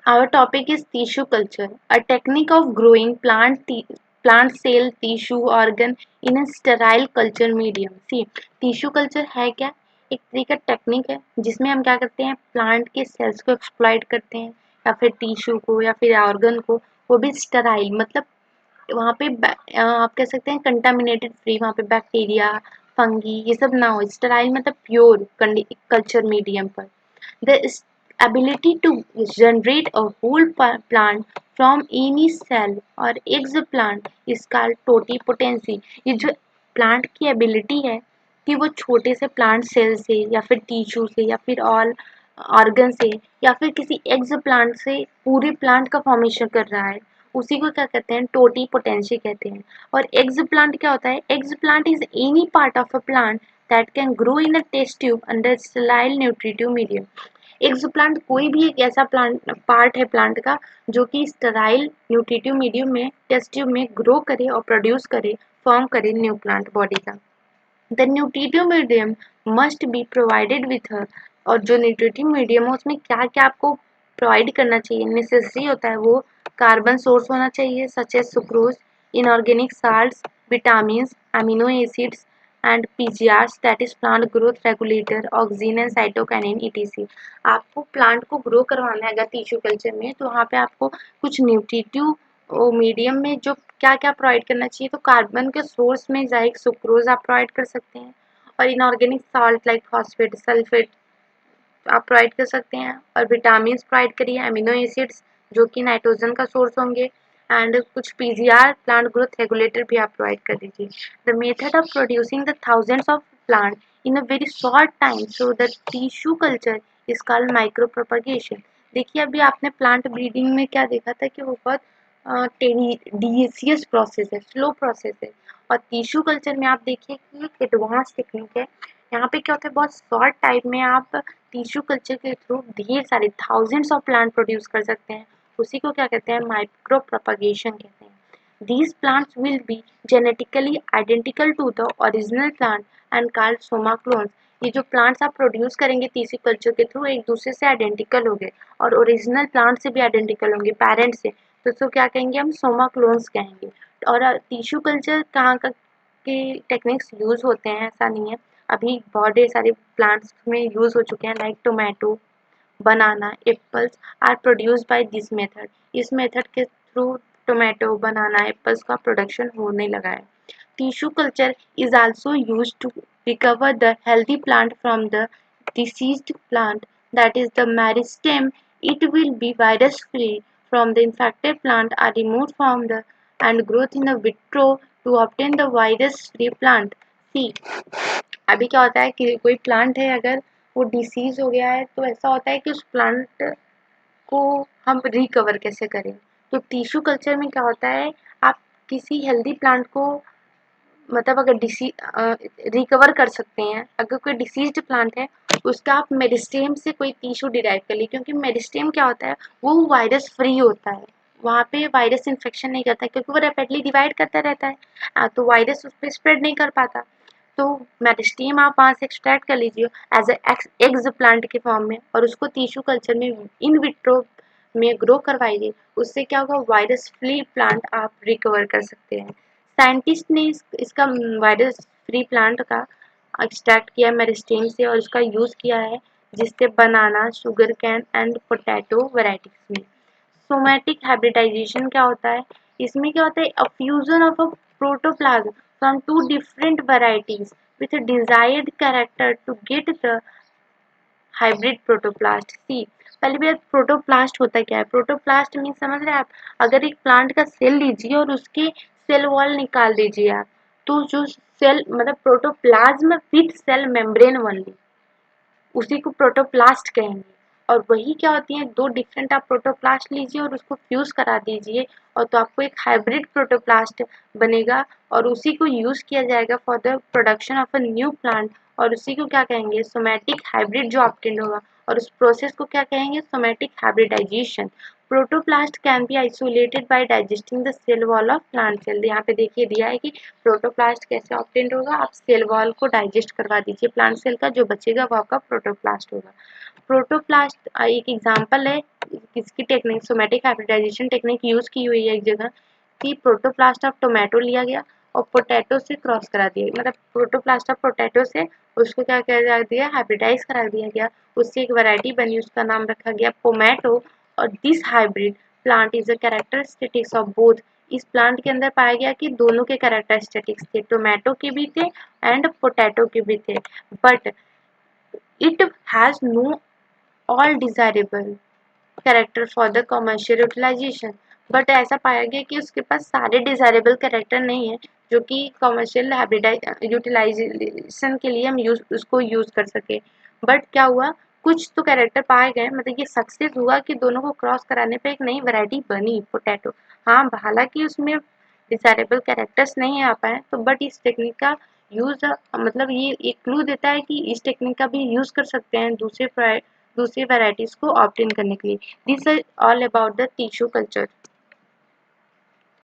Our topic is tissue culture, a technique of growing plant cell tissue organ in a sterile culture medium. See, tissue culture है क्या? एक तरीका technique है जिसमें हम क्या करते हैं, प्लांट के सेल्स को एक्सप्लॉइट करते हैं या फिर टिश्यू को या फिर ऑर्गन को, वो भी स्टेराइल, मतलब वहाँ पे आप कह सकते हैं कंटामिनेटेड फ्री, वहाँ पे बैक्टीरिया फंगी ये सब ना हो, स्टेराइल मतलब प्योर कल्चर मीडियम पर। The ability to generate a whole plant from any cell or exoplant is called totipotency। ये जो प्लांट की एबिलिटी है कि वो छोटे से प्लांट सेल से या फिर टिश्यू से या फिर ऑल ऑर्गन से या फिर किसी एक्सोप्लांट से पूरे प्लांट का फॉर्मेशन कर रहा है, उसी को क्या कहते हैं, टोटीपोटेंसी कहते हैं। और एक्सोप्लांट क्या होता है? Explant is any part of a plant that can grow in a test tube under sterile nutritive medium। एक्सोप्लांट कोई भी एक ऐसा प्लांट पार्ट है प्लांट का जो कि स्टेराइल न्यूट्रिटिव मीडियम में टेस्ट ट्यूब में ग्रो करे और प्रोड्यूस करे, फॉर्म करे न्यू प्लांट बॉडी का। The nutritive medium must be provided with her, और जो न्यूट्रिटिव मीडियम है उसमें क्या क्या आपको प्रोवाइड करना चाहिए, नेसेसरी होता है वो, कार्बन सोर्स होना चाहिए such as sucrose, inorganic salts, vitamin, amino acids and PGRs that is plant growth regulator, oxygen and cytokinin ETC. आपको प्लांट को ग्रो करवाना है अगर टिश्यू कल्चर में, तो वहाँ पे आपको कुछ न्यूट्रिटिव मीडियम में जो क्या क्या प्रोवाइड करना चाहिए, तो कार्बन के सोर्स में लाइक सुक्रोज आप प्रोवाइड कर सकते हैं, और inorganic salt like phosphate sulphate आप प्रोवाइड कर सकते हैं, और विटामिन प्रोवाइड करिए, अमीनो एसिड्स जो कि नाइट्रोजन का सोर्स होंगे, एंड कुछ पीजीआर प्लांट ग्रोथ रेगुलेटर भी आप प्रोवाइड कर दीजिए। The method of producing the thousands of plant in a very short time so the tissue culture is called micro propagation. देखिए अभी आपने प्लांट ब्रीडिंग में क्या देखा था कि वो बहुत डिसियस प्रोसेस है, स्लो प्रोसेस है, और टिश्यू कल्चर में आप देखिए कि एक एडवांस टेक्निक है। यहाँ पे क्या होता है, बहुत शॉर्ट टाइम में आप टिश्यू कल्चर के थ्रू ढेर सारे थाउजेंड्स ऑफ प्लांट प्रोड्यूस कर सकते हैं, उसी को क्या कहते हैं, माइक्रो प्रोपगेशन कहते हैं। These plants will be genetically identical to the original plant and called soma clones। ये जो प्लांट्स आप प्रोड्यूस करेंगे टिश्यू कल्चर के थ्रू एक दूसरे से आइडेंटिकल होंगे और ओरिजिनल प्लांट से भी आइडेंटिकल होंगे, पेरेंट से, तो इसको क्या कहेंगे हम, सोमा क्लोन्स कहेंगे। और टिश्यू कल्चर कहाँ का के टेक्निक्स यूज होते हैं ऐसा नहीं है, अभी बहुत ढेर सारे प्लांट्स में यूज हो चुके हैं, like tomato, banana, apples are produced by this method. इस मेथड के थ्रू टोमेटो, बनाना, एप्पल्स का प्रोडक्शन होने लगा है। Tissue culture is also used to recover the healthy plant from the diseased plant, that is the meristem. It will be virus free from the infected plant are removed from the and growth in the vitro to obtain the virus free plant। See, अभी क्या होता है कि कोई plant है अगर वो disease हो गया है, तो ऐसा होता है कि उस प्लांट को हम रिकवर कैसे करें। तो टिश्यू कल्चर में क्या होता है, आप किसी हेल्दी प्लांट को, मतलब अगर रिकवर कर सकते हैं, अगर कोई डिसीज्ड प्लांट है उसका आप मेरिस्टेम से कोई टिश्यू डिराइव कर लीजिए, क्योंकि मेरिस्टेम क्या होता है, वो वायरस फ्री होता है, वहाँ पे वायरस इन्फेक्शन नहीं करता क्योंकि वो रैपिडली डिवाइड करता रहता है, तो वायरस उस पर स्प्रेड नहीं कर पाता। तो मेरिस्टेम आप वहाँ से एक्सट्रैक्ट कर लीजिए एज एग्ज प्लांट के फॉर्म में, और उसको टिश्यू कल्चर में इन विट्रो में ग्रो करवाइए, उससे क्या होगा, वायरस फ्री प्लांट आप रिकवर कर सकते हैं। साइंटिस्ट ने इसका वायरस फ्री प्लांट का एक्सट्रैक्ट किया मेरिस्टेम से और उसका यूज किया है, जिससे banana, sugar cane and potato varieties में। सोमैटिक हाइब्रिडाइजेशन क्या होता है, इसमें क्या होता है, a fusion of a protoplasm from two different varieties with a desired character to get the hybrid protoplast. See, पहले भी प्रोटोप्लास्ट होता क्या है, प्रोटोप्लास्ट मीन समझ रहे हैं आप, अगर एक प्लांट का सेल लीजिए और उसके सेल वॉल निकाल दीजिए आप, तो जो सेल मतलब protoplasm with cell membrane only, उसी को प्रोटोप्लास्ट कहेंगे। और वही क्या होती है, दो डिफरेंट आप प्रोटोप्लास्ट लीजिए और उसको फ्यूज करा दीजिए, और तो आपको एक हाइब्रिड प्रोटोप्लास्ट बनेगा, और उसी को यूज किया जाएगा for the production of a new plant, और उसी को क्या कहेंगे, सोमैटिक हाइब्रिड जो ऑब्टेन होगा, और उस प्रोसेस को क्या कहेंगे, somatic hybridisation. Protoplast can be isolated by digesting the cell wall of plant cell. यहाँ पे देखिए दिया है कि प्रोटोप्लास्ट कैसे ऑब्टेन होगा, आप सेल वॉल को डाइजेस्ट करवा दीजिए प्लांट सेल का, जो बचेगा वो आपका प्रोटोप्लास्ट होगा। प्रोटोप्लास्ट एक एग्जाम्पल है किसकी technique, somatic hybridization technique use की हुई है एक जगह कि प्रोटोप्लास्ट ऑफ टोमेटो लिया गया और पोटैटो से क्रॉस करा दिया, मतलब प्रोटोप्लास्ट ऑफ पोटैटो से उसको क्या किया दिया, हाइब्रिडाइज करा दिया गया, उससे एक वैरायटी बनी, उसका नाम रखा गया पोमैटो। और this hybrid plant is a characteristics of both, इस प्लांट के अंदर पाया गया कि दोनों के कैरेक्टरिस्टिक्स थे, टोमेटो के भी थे एंड पोटैटो के भी थे, but it has no all desirable character for the commercial utilisation, but ऐसा पाया गया कि उसके पास सारे डिजायरेबल कैरेक्टर नहीं है जो कि कमर्शियल यूटिलाइजेशन के लिए हम उसको यूज कर सके। बट क्या हुआ, कुछ तो कैरेक्टर पाए गए, मतलब ये सक्सेस हुआ कि दोनों को क्रॉस कराने पे एक नई वैरायटी बनी पोटैटो। हाँ, हालांकि उसमें डिजायरेबल कैरेक्टर्स नहीं आ पाए, तो बट इस टेक्निक का यूज, मतलब ये एक क्लू देता है कि इस टेक्निक का भी यूज कर सकते हैं दूसरी वैरायटीज को ऑब्टेन करने के लिए। This is all about the tissue culture.